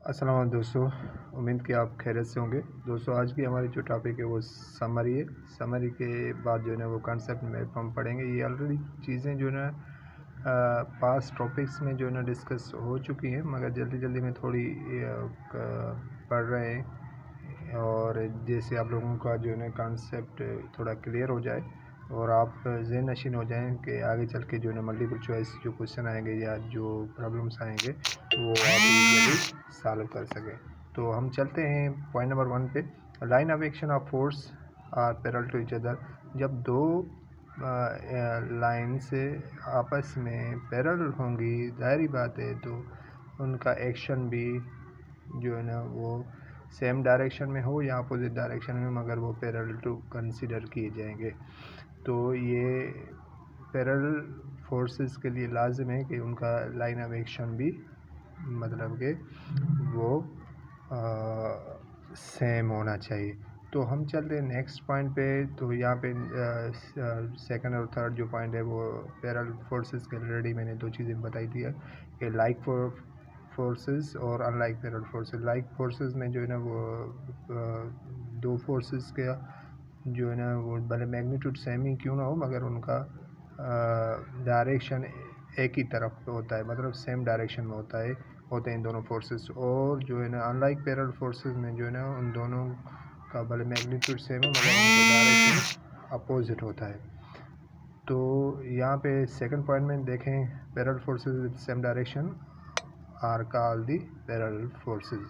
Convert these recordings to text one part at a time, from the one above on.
अस्सलाम वालेकुम दोस्तों, उम्मीद कि आप खैरियत से होंगे। दोस्तों आज की हमारी जो टॉपिक है वो समरी है। समरी के बाद जो है ना वो कॉन्सेप्ट में हम पढ़ेंगे। ये ऑलरेडी चीज़ें जो है ना पास टॉपिक्स में जो है ना डिस्कस हो चुकी हैं, मगर जल्दी जल्दी में थोड़ी पढ़ रहे हैं और जैसे आप लोगों का जो है ना कॉन्सेप्ट थोड़ा क्लियर हो जाए और आप ज़हन नशीन हो जाएं कि आगे चल के जो है ना मल्टीपल चॉइस जो क्वेश्चन आएंगे या जो प्रॉब्लम्स आएंगे वो आप इजीली सॉल्व कर सकें। तो हम चलते हैं पॉइंट नंबर 1 पे। Line of action of force are parallel to each other. जब दो लाइन से आपस में पैरेलल होंगी, ज़ाहिर बात है तो उनका एक्शन भी जो है ना वो सेम डायरेक्शन में हो या अपोजिट डायरेक्शन में, मगर वो पैरेलल टू कंसीडर किए जाएंगे। तो ये पैरेलल फोर्सेस के लिए लाजिम है कि उनका लाइन ऑफ एक्शन भी मतलब कि वो सेम होना चाहिए। तो हम चलते हैं नेक्स्ट पॉइंट पे। तो यहाँ पे सेकंड और थर्ड जो पॉइंट है वो पैरेलल फोर्सेस के ऑलरेडी मैंने दो चीज़ें बताई थी कि लाइक फोर्सेस और unlike parallel forces. Like forces में जो है ना वो दो फोर्सेस के जो है ना वो भले मैग्नीट्यूड सेम ही क्यों ना हो, मगर उनका डायरेक्शन एक ही तरफ होता है, मतलब सेम डायरेक्शन में होते हैं इन दोनों फोर्सेस। और जो है ना अनलाइक पैरेलल फोर्सेस में जो है ना उन दोनों का भले मैग्नीट्यूड सेम है, मगर उनका डायरेक्शन अपोजिट होता है। तो यहाँ पे सेकंड पॉइंट में देखें, parallel forces with same direction are called the parallel forces.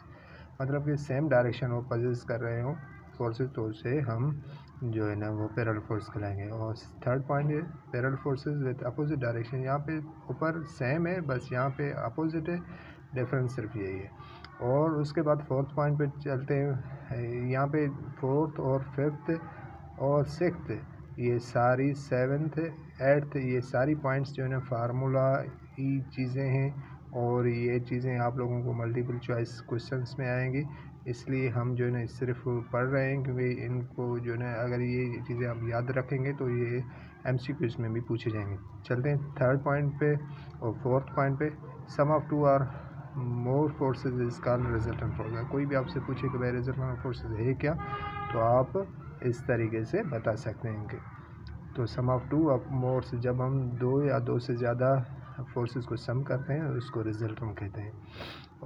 मतलब कि सेम डायरेक्शन वो पजेस कर रहे हो फोर्सेस, तो उसे हम जो है ना वो पैरेलल फोर्स कहलाएंगे। और थर्ड पॉइंट है parallel forces with opposite direction. यहाँ पे ऊपर सेम है, बस यहाँ पे अपोजिट है, डिफरेंस सिर्फ यही है। और उसके बाद फोर्थ पॉइंट पे चलते हैं। यहाँ पे फोर्थ और फिफ्थ और सिक्स्थ, ये सारी सेवन्थ एट्थ, ये सारी पॉइंट्स जो है ना फार्मूला ही चीज़ें हैं और ये चीज़ें आप लोगों को मल्टीपल चॉइस क्वेश्चंस में आएंगी। इसलिए हम जो है ना सिर्फ पढ़ रहे हैं, क्योंकि इनको जो है ना अगर ये चीज़ें आप याद रखेंगे तो ये एमसीक्यूज में भी पूछे जाएंगे। चलते हैं थर्ड पॉइंट पे और फोर्थ पॉइंट पे। Sum of two or more forces is called resultant force. कोई भी आपसे पूछे कि भाई रिजल्टेंट फोर्सेज है क्या, तो आप इस तरीके से बता सकते हैं कि तो सम ऑफ टू ऑफ मोर से जब हम दो या दो से ज़्यादा फोर्सेस को सम करते हैं उसको रिजल्टेंट कहते हैं।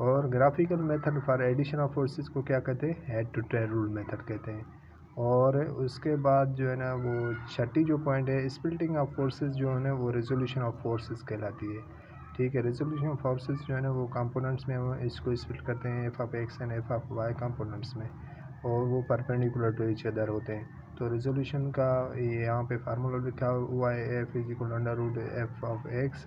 और graphical method for addition of forces को क्या कहते हैं, head to tail rule method कहते हैं। और उसके बाद जो है ना वो छठी जो पॉइंट है, स्प्लिटिंग ऑफ फोर्सेस जो है ना वो रेजोल्यूशन ऑफ फोर्सेस कहलाती है। ठीक है, रेजोल्यूशन ऑफ फोर्सेस जो है ना वो कंपोनेंट्स में हम इसको स्प्लिट करते हैं F of X and F of Y components में, और वो परपेंडिकुलर टू ईच अदर होते हैं। तो रेजोल्यूशन का ये यहाँ पे फार्मूला लिखा हुआ है, F is equal under root F of X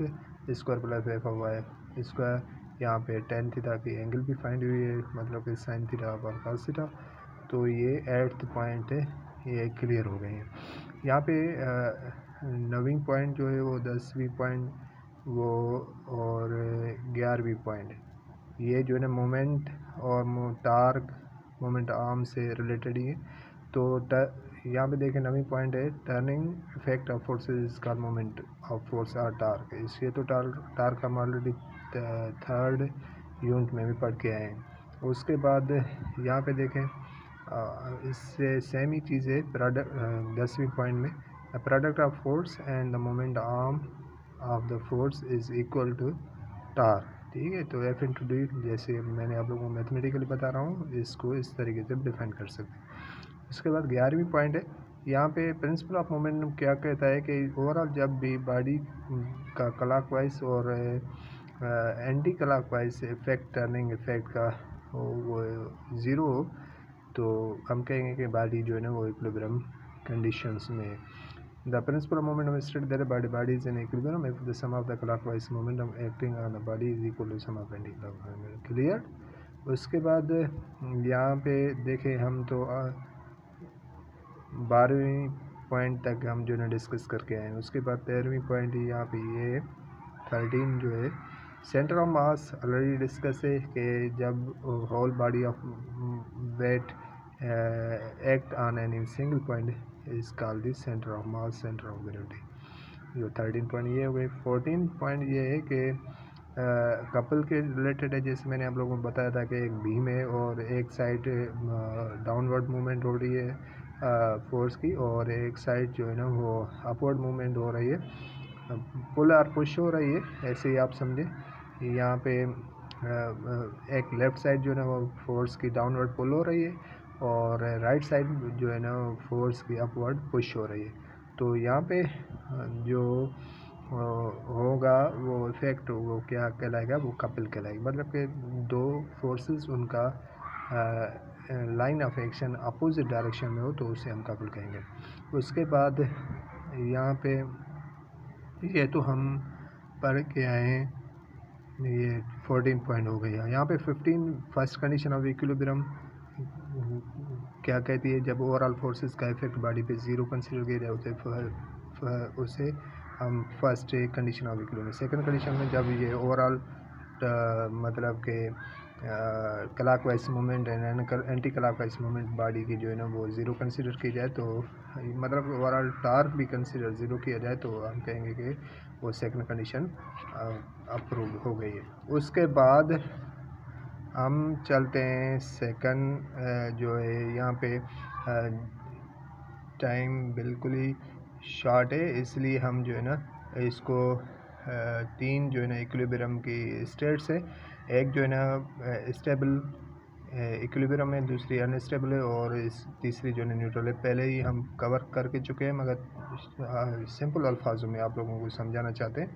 square plus F of Y square. यहाँ पे टेन थीटा की एंगल भी फाइंड हुई है, मतलब कि साइन थीटा और कॉस थीटा। तो ये एट्थ पॉइंट है, ये क्लियर हो गए हैं। यहाँ पे नवीं पॉइंट जो है वो 10वीं पॉइंट वो और 11वीं पॉइंट, ये जो है ना मोमेंट और टार्क मोमेंट आर्म से रिलेटेड ही है। तो यहाँ पे देखें नवीं पॉइंट है, turning effect of forces is called moment of force or torque. इसलिए तो टार्क हम ऑलरेडी थर्ड यूनिट में भी पढ़ के आए हैं। उसके बाद यहाँ पे देखें इससे सेम ही चीज़ है प्रोडक्ट 10वीं पॉइंट में, the product of force and the moment arm of the force is equal to torque. ठीक है, तो एफ इंटू डी, जैसे मैंने आप लोगों को मैथमेटिकली बता रहा हूँ, इसको इस तरीके से डिफाइन कर सकते हैं। उसके बाद 11वीं पॉइंट है, यहाँ पे प्रिंसिपल ऑफ मोमेंटम क्या कहता है कि ओवरऑल जब भी बॉडी का क्लॉकवाइज और anti clockwise effect, turning effect का वो ज़ीरो हो, तो हम कहेंगे कि बॉडी जो है ना वो इक्विलिब्रियम कंडीशंस में। The principle of momentum is stated that a body is in equilibrium if the sum of the clockwise momentum acting on the body is equal to sum of anti-clockwise momentum. Clear? उसके बाद यहाँ पे देखें हम तो 12वीं point तक हम जो है डिस्कस करके आए हैं। उसके बाद 13वीं पॉइंट यहाँ पे ये 13 जो है centre of mass already discuss है कि जब whole body of weight act on any single point is called the centre of mass, centre of gravity. जो 13 पॉइंट ये हो गए। 14 पॉइंट ये है कि कपल के रिलेटेड है। जैसे मैंने आप लोगों को बताया था कि एक बीम है और एक साइड डाउनवर्ड मूवमेंट हो रही है फोर्स की, और एक साइड जो है ना वो अपवर्ड मूवमेंट हो रही है, पुल और पुश हो रही है, ऐसे ही आप समझें। यहाँ पे एक लेफ़्ट साइड जो है ना वो फोर्स की डाउनवर्ड पुल हो रही है, और राइट साइड जो है ना फोर्स की अपवर्ड पुश हो रही है। तो यहाँ पे जो होगा वो इफ़ेक्ट वो क्या कहलाएगा, वो कपल कहलाएगा। मतलब कि दो फोर्सेस उनका line of action opposite direction में हो तो उसे हम कपल कहेंगे। उसके बाद यहाँ पे ये तो हम पढ़ के आए हैं, ये 14 पॉइंट हो गया। यहाँ पे 15 फर्स्ट कंडीशन ऑफ इक्विलिब्रियम क्या कहती है, जब ओवरऑल फोर्सेस का इफेक्ट बॉडी पे ज़ीरो कंसीडर किया जाए उसे हम first condition of equilibrium. Second condition में जब ये ओवरऑल मतलब कि clockwise movement anti clockwise movement body की जो है ना वो ज़ीरो कंसीडर की जाए, तो मतलब ओवरऑल टार्क भी कंसीडर ज़ीरो किया जाए, तो हम कहेंगे कि वो सेकंड कंडीशन अप्रूव हो गई है। उसके बाद हम चलते हैं सेकंड जो है, यहाँ पे टाइम बिल्कुल ही शॉर्ट है, इसलिए हम जो है ना इसको तीन जो है ना इक्विलिब्रियम की स्टेट्स है। एक जो है ना स्टेबल इक्विलिब्रियम है, दूसरी अनस्टेबल है, और इस तीसरी जो है न्यूट्रल है। पहले ही हम कवर करके चुके हैं, मगर सिंपल अल्फाजों में आप लोगों को समझाना चाहते हैं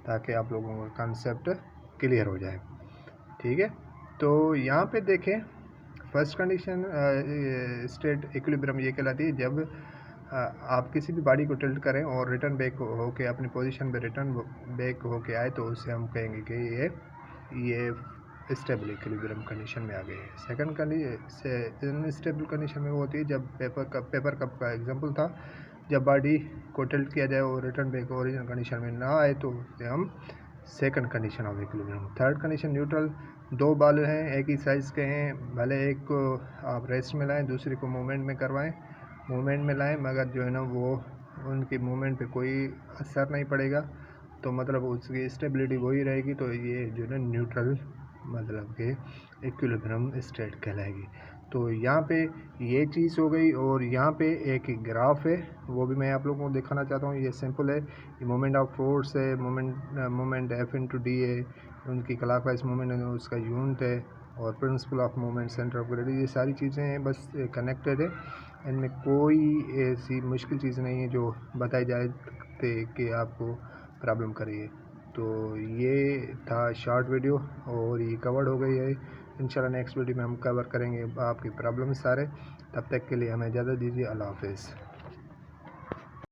ताकि आप लोगों का कंसेप्ट क्लियर हो जाए। ठीक है, तो यहाँ पे देखें फर्स्ट कंडीशन स्टेट इक्विलिब्रियम ये कहलाती है जब आप किसी भी बॉडी को टिल्ट करें और रिटर्न बैक होके अपनी पोजीशन पे रिटर्न बैक होके आए, तो उसे हम कहेंगे कि ये स्टेबल इक्विलिब्रियम कंडीशन में आ गई है। सेकंड कंडीशन अनस्टेबल कंडीशन में वो होती है जब पेपर कप का एग्जांपल था, जब बॉडी को टिल्ट किया जाए और रिटर्न बैक ओरिजिनल कंडीशन में ना आए, तो उसे हम second condition of equilibrium. Third condition neutral, दो बॉल हैं एक ही साइज़ के हैं, भले एक को आप रेस्ट में लाएँ दूसरे को मूवमेंट में करवाएं, मूवमेंट में लाएं, मगर जो है ना वो उनकी मूवमेंट पे कोई असर नहीं पड़ेगा, तो मतलब उसकी स्टेबिलिटी वही रहेगी। तो ये जो है ना न्यूट्रल मतलब कि इक्विलिब्रियम स्टेट कहलाएगी। तो यहाँ पे ये चीज़ हो गई, और यहाँ पे एक ग्राफ है वो भी मैं आप लोगों को दिखाना चाहता हूँ। ये सिंपल है, ये मोमेंट ऑफ फोर्स है, मोमेंट F/d है, उनकी क्लॉकवाइज मूवमेंट है, उसका यूनिट है, और principle of movement, centre of gravity, ये सारी चीज़ें हैं बस कनेक्टेड है। इनमें कोई ऐसी मुश्किल चीज़ नहीं है जो बताई जाए कि आपको प्रॉब्लम करिए। तो ये था शॉर्ट वीडियो और ये कवर्ड हो गई है। इंशाल्लाह नेक्स्ट वीडियो में हम कवर करेंगे आपकी प्रॉब्लम सारे। तब तक के लिए हमें इजाज़त दीजिए। अल्लाह हाफ़िज़।